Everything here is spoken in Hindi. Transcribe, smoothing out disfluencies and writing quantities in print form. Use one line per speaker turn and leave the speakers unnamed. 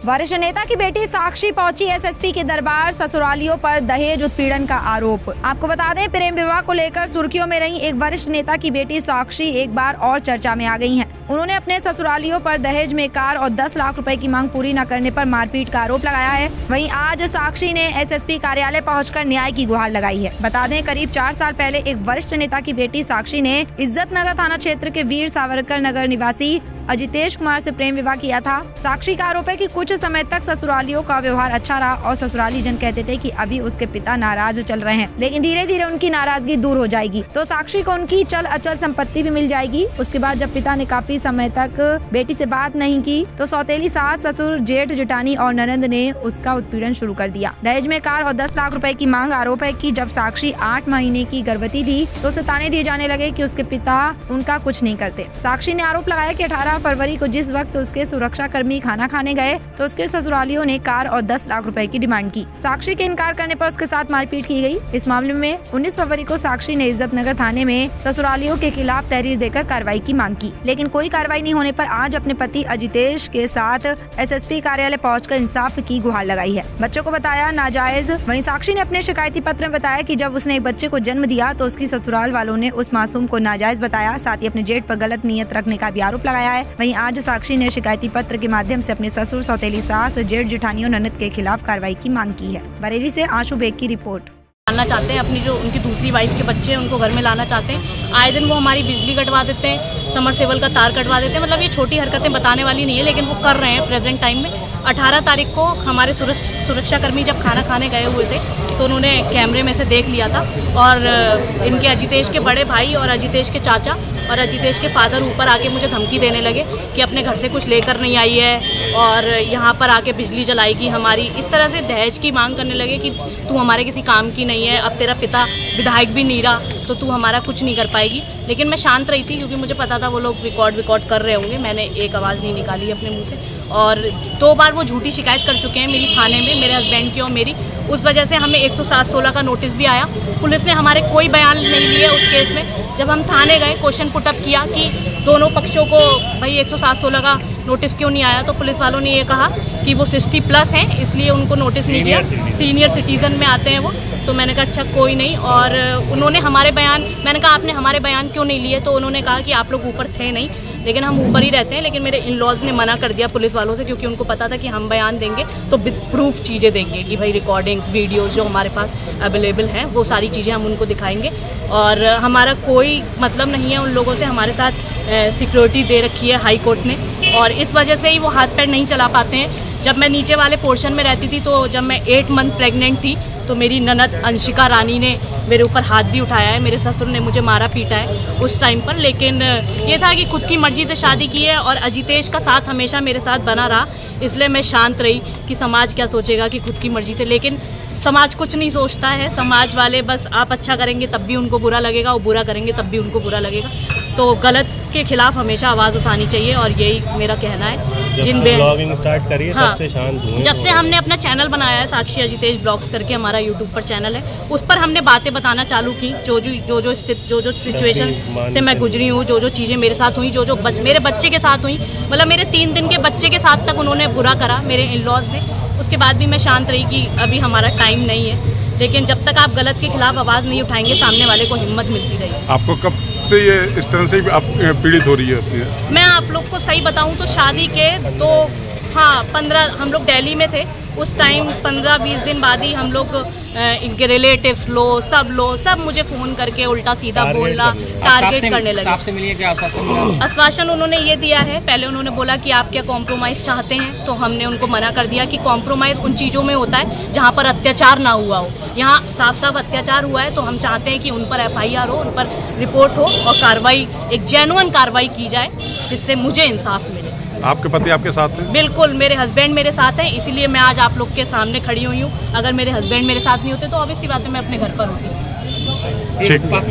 वरिष्ठ नेता की बेटी साक्षी पहुंची एसएसपी के दरबार, ससुरालियों पर दहेज उत्पीड़न का आरोप। आपको बता दें, प्रेम विवाह को लेकर सुर्खियों में रही एक वरिष्ठ नेता की बेटी साक्षी एक बार और चर्चा में आ गई हैं। उन्होंने अपने ससुरालियों पर दहेज में कार और 10 लाख रुपए की मांग पूरी न करने पर मारपीट का आरोप लगाया है। वहीं आज साक्षी ने एसएसपी कार्यालय पहुंचकर न्याय की गुहार लगाई है। बता दें, करीब 4 साल पहले एक वरिष्ठ नेता की बेटी साक्षी ने इज्जत नगर थाना क्षेत्र के वीर सावरकर नगर निवासी अजितेश कुमार से प्रेम विवाह किया था। साक्षी का आरोप है कि कुछ समय तक ससुरालियों का व्यवहार अच्छा रहा और ससुराली जन कहते थे कि अभी उसके पिता नाराज चल रहे हैं, लेकिन धीरे धीरे उनकी नाराजगी दूर हो जाएगी तो साक्षी को उनकी चल अचल संपत्ति भी मिल जाएगी। उसके बाद जब पिता ने काफी समय तक बेटी से बात नहीं की तो सौतेली सास, ससुर, जेठ, जेठानी और ननंद ने उसका उत्पीड़न शुरू कर दिया। दहेज में कार और 10 लाख रुपए की मांग। आरोप है कि जब साक्षी 8 महीने की गर्भवती थी तो उसे ताने दिए जाने लगे कि उसके पिता उनका कुछ नहीं करते। साक्षी ने आरोप लगाया कि 18 फरवरी को जिस वक्त उसके सुरक्षा कर्मी खाना खाने गए तो उसके ससुरालियों ने कार और 10 लाख रुपए की डिमांड की। साक्षी के इनकार करने पर उसके साथ मारपीट की गई। इस मामले में 19 फरवरी को साक्षी ने इज्जत नगर थाने में ससुरालियों के खिलाफ तहरीर देकर कार्रवाई की मांग की, लेकिन कोई कार्रवाई नहीं होने पर आज अपने पति अजितेश के साथ एसएसपी कार्यालय पहुंचकर इंसाफ की गुहार लगाई है। बच्चों को बताया नाजायज। वहीं साक्षी ने अपने शिकायती पत्र में बताया कि जब उसने एक बच्चे को जन्म दिया तो उसकी ससुराल वालों ने उस मासूम को नाजायज बताया। साथ ही अपने जेठ पर गलत नीयत रखने का भी आरोप लगाया है। वहीं आज साक्षी ने शिकायती पत्र के माध्यम से अपने ससुर, सौतेली सास, जेठ, जेठानी और ननद के खिलाफ कार्रवाई की मांग की है। बरेली से आशु बेग की रिपोर्ट।
लाना चाहते हैं अपनी जो उनकी दूसरी वाइफ के बच्चे हैं उनको घर में लाना चाहते हैं। आए दिन वो हमारी बिजली कटवा देते हैं, समरसेबल का तार कटवा देते हैं। मतलब ये छोटी हरकतें बताने वाली नहीं है, लेकिन वो कर रहे हैं प्रेजेंट टाइम में। 18 तारीख को हमारे सुरक्षाकर्मी जब खाना खाने गए हुए थे तो उन्होंने कैमरे में से देख लिया था और इनके अजितेश के बड़े भाई और अजितेश के चाचा और अजितेश के फादर ऊपर आके मुझे धमकी देने लगे कि अपने घर से कुछ लेकर नहीं आई है और यहाँ पर आके बिजली जलाएगी हमारी। इस तरह से दहेज की मांग करने लगे कि तू हमारे किसी काम की नहीं है, अब तेरा पिता विधायक भी नहीं रहा तो तू हमारा कुछ नहीं कर पाएगी। लेकिन मैं शांत रही थी क्योंकि मुझे पता था वो लोग रिकॉर्ड कर रहे होंगे। मैंने एक आवाज़ नहीं निकाली अपने मुँह से और 2 बार वो झूठी शिकायत कर चुके हैं मेरी थाने में, मेरे हस्बैंड की और मेरी। उस वजह से हमें 107-16 का नोटिस भी आया। पुलिस ने हमारे कोई बयान नहीं लिए उस केस में। जब हम थाने गए, क्वेश्चन पुटअप किया कि दोनों पक्षों को भाई 107-16 का नोटिस क्यों नहीं आया, तो पुलिस वालों ने ये कहा कि वो 60+ हैं इसलिए उनको नोटिस नहीं दिया, सीनियर सिटीज़न में आते हैं वो। तो मैंने कहा अच्छा कोई नहीं। और उन्होंने हमारे बयान, मैंने कहा आपने हमारे बयान क्यों नहीं लिए, तो उन्होंने कहा कि आप लोग ऊपर थे नहीं, लेकिन हम ऊपर ही रहते हैं। लेकिन मेरे इन-लॉज ने मना कर दिया पुलिस वालों से, क्योंकि उनको पता था कि हम बयान देंगे तो प्रूफ चीज़ें देंगे कि भाई रिकॉर्डिंग्स, वीडियोस जो हमारे पास अवेलेबल हैं वो सारी चीज़ें हम उनको दिखाएंगे। और हमारा कोई मतलब नहीं है उन लोगों से। हमारे साथ सिक्योरिटी दे रखी है हाई कोर्ट ने और इस वजह से ही वो हाथ पैर नहीं चला पाते हैं। जब मैं नीचे वाले पोर्शन में रहती थी तो जब मैं 8 मंथ प्रेग्नेंट थी तो मेरी ननद अंशिका रानी ने मेरे ऊपर हाथ भी उठाया है, मेरे ससुर ने मुझे मारा पीटा है उस टाइम पर। लेकिन ये था कि खुद की मर्जी से शादी की है और अजितेश का साथ हमेशा मेरे साथ बना रहा, इसलिए मैं शांत रही कि समाज क्या सोचेगा कि खुद की मर्जी से। लेकिन समाज कुछ नहीं सोचता है। समाज वाले बस आप अच्छा करेंगे तब भी उनको बुरा लगेगा और बुरा करेंगे तब भी उनको बुरा लगेगा। तो गलत के खिलाफ हमेशा आवाज़ उठानी चाहिए और यही मेरा कहना है।
ब्लॉगिंग स्टार्ट करी है तब से शांत हुए।
जब से हमने अपना चैनल बनाया है साक्षी अजितेश ब्लॉग्स करके, हमारा यूट्यूब पर चैनल है, उस पर हमने बातें बताना चालू की, जो सिचुएशन से मैं गुजरी हूँ, जो चीज़ें मेरे साथ हुई, जो मेरे बच्चे के साथ हुई। मतलब मेरे 3 दिन के बच्चे के साथ तक उन्होंने बुरा करा मेरे इन-लॉज ने। उसके बाद भी मैं शांत रही कि अभी हमारा टाइम नहीं है। लेकिन जब तक आप गलत के खिलाफ आवाज़ नहीं उठाएंगे सामने वाले को हिम्मत मिलती रहेगी।
आपको कब से ये इस तरह से आप पीड़ित हो रही है?
मैं आप लोग को सही बताऊं तो शादी के 15 हम लोग दिल्ली में थे उस टाइम। 15-20 दिन बाद ही हम लोग इनके रिलेटिव्स सब मुझे फ़ोन करके उल्टा सीधा बोलना, टारगेट करने लगे।
आपसे मिलिए क्या आश्वासन मिला?
आश्वासन उन्होंने ये दिया है, पहले उन्होंने बोला कि आप क्या कॉम्प्रोमाइज़ चाहते हैं, तो हमने उनको मना कर दिया कि कॉम्प्रोमाइज़ उन चीज़ों में होता है जहाँ पर अत्याचार ना हुआ हो। यहाँ साफ अत्याचार हुआ है तो हम चाहते हैं कि उन पर FIR हो, उन पर रिपोर्ट हो और कार्रवाई, एक जेन्युइन कार्रवाई की जाए जिससे मुझे इंसाफ मिले।
आपके पति आपके साथ हैं?
बिल्कुल, मेरे हस्बैंड मेरे साथ हैं, इसीलिए मैं आज आप लोग के सामने खड़ी हुई हूँ। अगर मेरे हस्बैंड मेरे साथ नहीं होते तो ऑब्वियसली बात है मैं अपने घर पर होती।